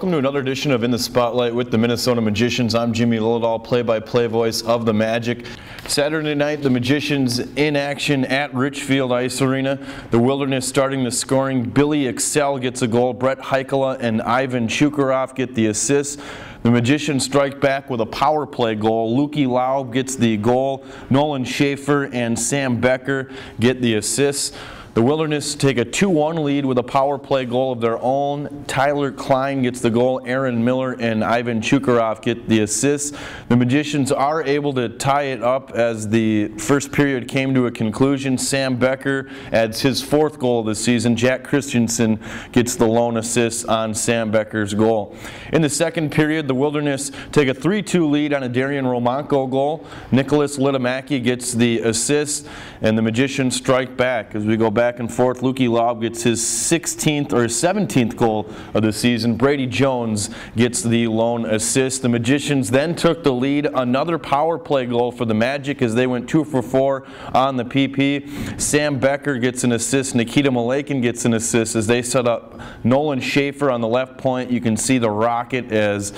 Welcome to another edition of In the Spotlight with the Minnesota Magicians. I'm Jimmy Lillidahl, play-by-play voice of the Magic. Saturday night, the Magicians in action at Richfield Ice Arena. The Wilderness starting the scoring. Billy Excel gets a goal. Brett Heikala and Ivan Chukarov get the assists. The Magicians strike back with a power play goal. Lukey Laub gets the goal. Nolan Schaefer and Sam Becker get the assists. The Wilderness take a 2-1 lead with a power play goal of their own. Tyler Klein gets the goal. Aaron Miller and Ivan Chukarov get the assists. The Magicians are able to tie it up as the first period came to a conclusion. Sam Becker adds his 4th goal of the season. Jack Christensen gets the lone assist on Sam Becker's goal. In the second period, the Wilderness take a 3-2 lead on a Darian Romanko goal. Nicholas Litamaki gets the assist, and the Magicians strike back. As we go back and forth, Lukey Laub gets his 16th or 17th goal of the season. Brady Jones gets the lone assist. The Magicians then took the lead. Another power play goal for the Magic as they went 2 for 4 on the PP. Sam Becker gets an assist. Nikita Malakin gets an assist as they set up Nolan Schaefer on the left point. You can see the rocket as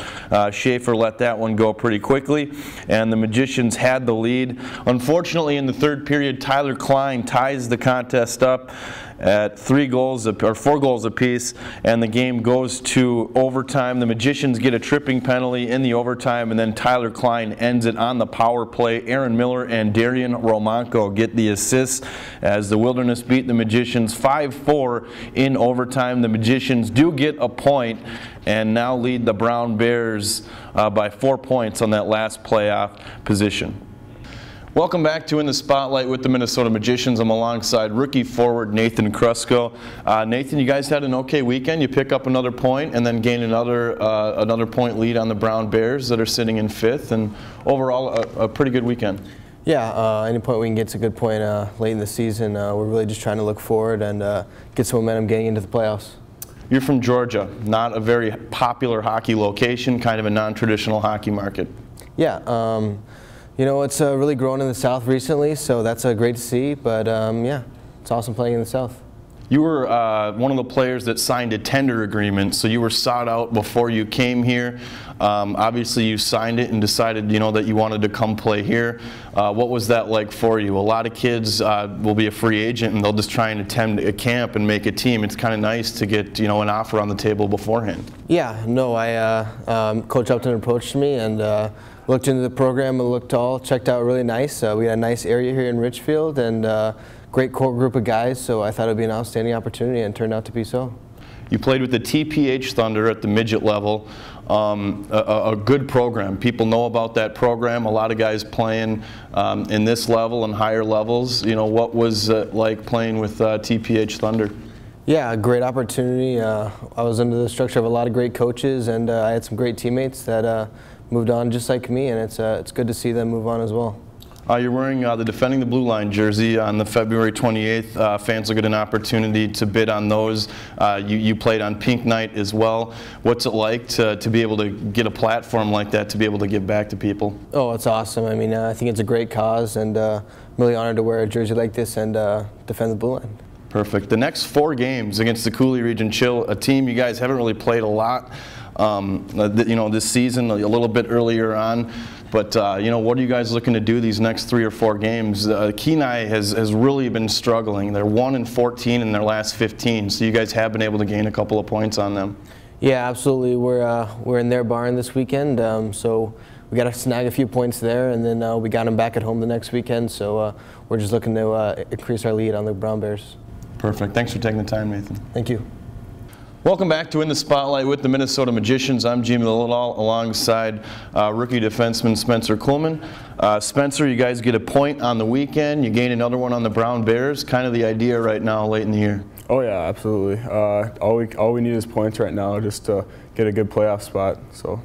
Schaefer let that one go pretty quickly, and the Magicians had the lead. Unfortunately, in the third period, Tyler Klein ties the contest up at 4 goals apiece, and the game goes to overtime. The Magicians get a tripping penalty in the overtime, and then Tyler Klein ends it on the power play. Aaron Miller and Darian Romanko get the assists as the Wilderness beat the Magicians 5-4 in overtime. The Magicians do get a point and now lead the Brown Bears by 4 points on that last playoff position. Welcome back to In the Spotlight with the Minnesota Magicians. I'm alongside rookie forward Nathan Krusko. Nathan, you guys had an okay weekend. You pick up another point and then gain another point lead on the Brown Bears that are sitting in 5th, and overall a pretty good weekend. Yeah, any point we can get to a good point late in the season. We're really just trying to look forward and get some momentum getting into the playoffs. You're from Georgia, not a very popular hockey location, kind of a non-traditional hockey market. Yeah. You know, it's really grown in the South recently, so that's great to see, but yeah, it's awesome playing in the South. You were one of the players that signed a tender agreement, so you were sought out before you came here. Obviously, you signed it and decided, you know, that you wanted to come play here. What was that like for you? A lot of kids will be a free agent and they'll just try and attend a camp and make a team. It's kind of nice to get, you know, an offer on the table beforehand. Yeah, no, Coach Upton approached me and looked into the program. It looked all checked out really nice. We had a nice area here in Richfield and great core group of guys, so I thought it would be an outstanding opportunity, and it turned out to be so. You played with the TPH Thunder at the midget level, a good program. People know about that program. A lot of guys playing in this level and higher levels. You know, what was it like playing with TPH Thunder? Yeah, a great opportunity. I was under the structure of a lot of great coaches, and I had some great teammates that moved on just like me, and it's good to see them move on as well. You're wearing the Defending the Blue Line jersey on the February 28th. Fans will get an opportunity to bid on those. You played on Pink Night as well. What's it like to be able to get a platform like that, to be able to give back to people? Oh, it's awesome. I mean, I think it's a great cause, and I'm really honored to wear a jersey like this and defend the Blue Line. Perfect. The next 4 games against the Coulee Region Chill, a team you guys haven't really played a lot, you know, this season, a little bit earlier on. But, you know, what are you guys looking to do these next 3 or 4 games? Kenai has really been struggling. They're 1-14 in their last 15, so you guys have been able to gain a couple of points on them. Yeah, absolutely. We're in their barn this weekend, so we got to snag a few points there, and then we got them back at home the next weekend, so we're just looking to increase our lead on the Brown Bears. Perfect. Thanks for taking the time, Nathan. Thank you. Welcome back to In the Spotlight with the Minnesota Magicians. I'm Jimmy Lillidahl alongside rookie defenseman Spencer Kuhlman. Spencer, you guys get a point on the weekend. You gain another one on the Brown Bears. Kind of the idea right now late in the year. Oh yeah, absolutely. All we need is points right now just to get a good playoff spot. So.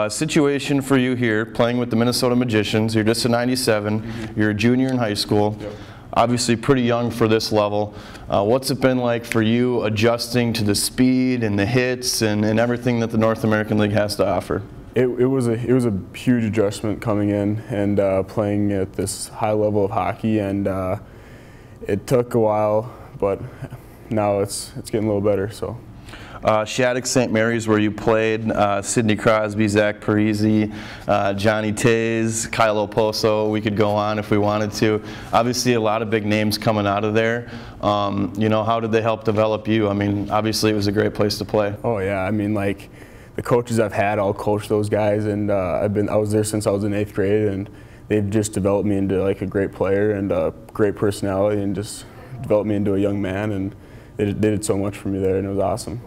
Situation for you here, playing with the Minnesota Magicians. You're just a 97. Mm-hmm. You're a junior in high school. Yep. Obviously pretty young for this level. What's it been like for you adjusting to the speed and the hits and everything that the North American League has to offer? It was a huge adjustment coming in and playing at this high level of hockey, and it took a while, but now it's getting a little better. So. Shattuck St. Mary's, where you played, Sidney Crosby, Zach Parisi, Johnny Tays, Kyle Oposo. We could go on if we wanted to. Obviously, a lot of big names coming out of there. You know, how did they help develop you? I mean, obviously, it was a great place to play. Oh yeah, I mean, like the coaches I've had, I'll coach those guys, and I was there since I was in 8th grade, and they've just developed me into like a great player and a great personality, and just developed me into a young man, and they did so much for me there, and it was awesome.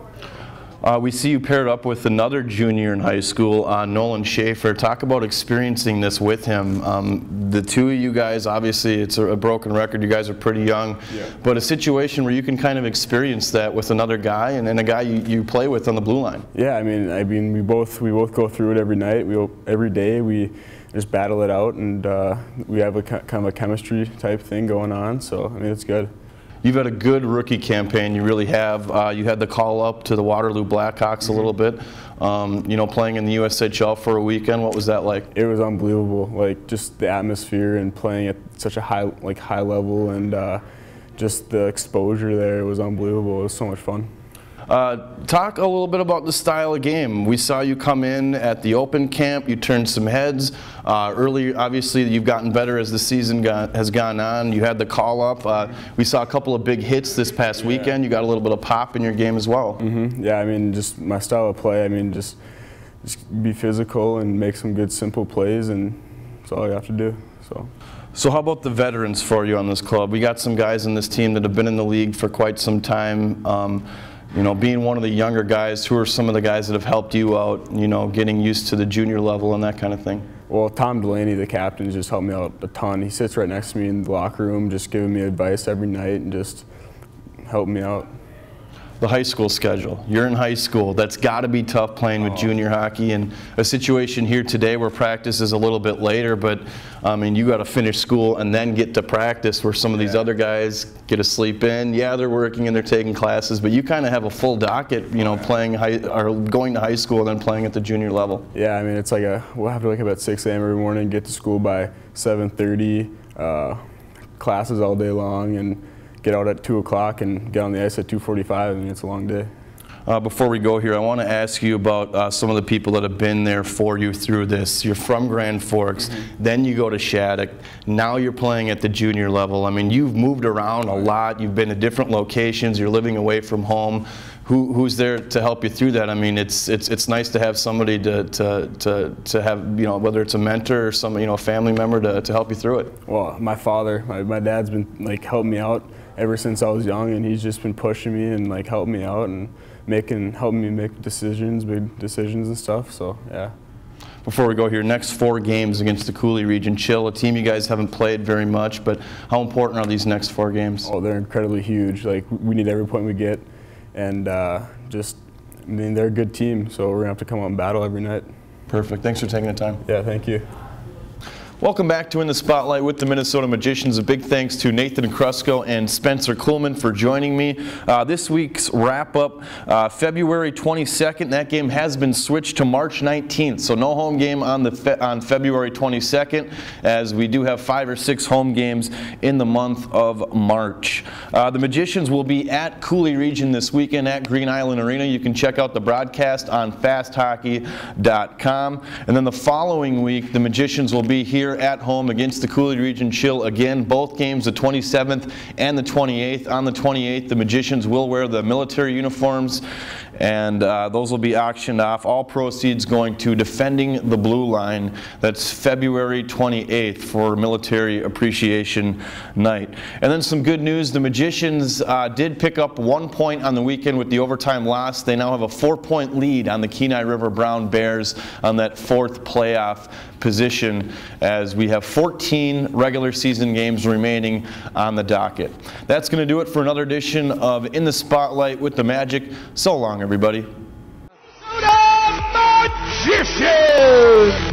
We see you paired up with another junior in high school, Nolan Schaefer. Talk about experiencing this with him. The two of you guys, obviously it's a broken record, you guys are pretty young, but a situation where you can kind of experience that with another guy and a guy you play with on the blue line. Yeah, I mean we both go through it every night. Every day we just battle it out, and we have a kind of a chemistry type thing going on, so I mean it's good. You've had a good rookie campaign, you really have. You had the call up to the Waterloo Blackhawks a little bit, you know, playing in the USHL for a weekend. What was that like? It was unbelievable, like just the atmosphere and playing at such a high level, and just the exposure there was unbelievable. It was so much fun. Talk a little bit about the style of game. We saw you come in at the open camp, you turned some heads. Early, obviously, you've gotten better as the season has gone on. You had the call-up. We saw a couple of big hits this past weekend. You got a little bit of pop in your game as well. Yeah, I mean, just my style of play, I mean, just be physical and make some good, simple plays, and that's all you have to do. So how about the veterans for you on this club? We got some guys in this team that have been in the league for quite some time. You know, being one of the younger guys, who are some of the guys that have helped you out, you know, getting used to the junior level and that kind of thing? Well, Tom Delaney, the captain, just helped me out a ton. He sits right next to me in the locker room, just giving me advice every night and just helping me out. The high school schedule. You're in high school. That's got to be tough playing with junior hockey, and a situation here today where practice is a little bit later, but I mean, you got to finish school and then get to practice, where some of these other guys get to sleep in. Yeah, they're working and they're taking classes, but you kind of have a full docket, you know, playing or going to high school and then playing at the junior level. Yeah, I mean, it's like we'll have to wake up at 6 a.m. every morning, get to school by 7:30, classes all day long, and get out at 2 o'clock and get on the ice at 2:45. I mean, it's a long day. Before we go here, I want to ask you about some of the people that have been there for you through this. You're from Grand Forks, then you go to Shattuck, now you're playing at the junior level. I mean, you've moved around a lot, you've been to different locations, you're living away from home. Who's there to help you through that? I mean, it's nice to have somebody to have, you know, whether it's a mentor or some, you know, a family member to help you through it. Well, my father, my dad's been like helping me out ever since I was young, and he's just been pushing me and like helping me out and helping me make decisions, big decisions and stuff. So yeah. Before we go here, next 4 games against the Cooley Region Chill, a team you guys haven't played very much, but how important are these next 4 games? Oh, they're incredibly huge. Like, we need every point we get, and I mean, they're a good team, so we're gonna have to come out and battle every night. Perfect. Thanks for taking the time. Yeah, thank you. Welcome back to In the Spotlight with the Minnesota Magicians. A big thanks to Nathan Krusko and Spencer Kuhlman for joining me. This week's wrap-up, February 22nd. That game has been switched to March 19th, so no home game on February 22nd, as we do have 5 or 6 home games in the month of March. The Magicians will be at Cooley Region this weekend at Green Island Arena. You can check out the broadcast on fasthockey.com. And then the following week, the Magicians will be here at home against the Cooley Region Chill again. Both games, the 27th and the 28th. On the 28th, the Magicians will wear the military uniforms, and those will be auctioned off. All proceeds going to Defending the Blue Line. That's February 28th for Military Appreciation Night. And then some good news, the Magicians did pick up 1 point on the weekend with the overtime loss. They now have a 4-point lead on the Kenai River Brown Bears on that 4th playoff position, as we have 14 regular season games remaining on the docket. That's going to do it for another edition of In the Spotlight with the Magic. So long, everybody. Magicians!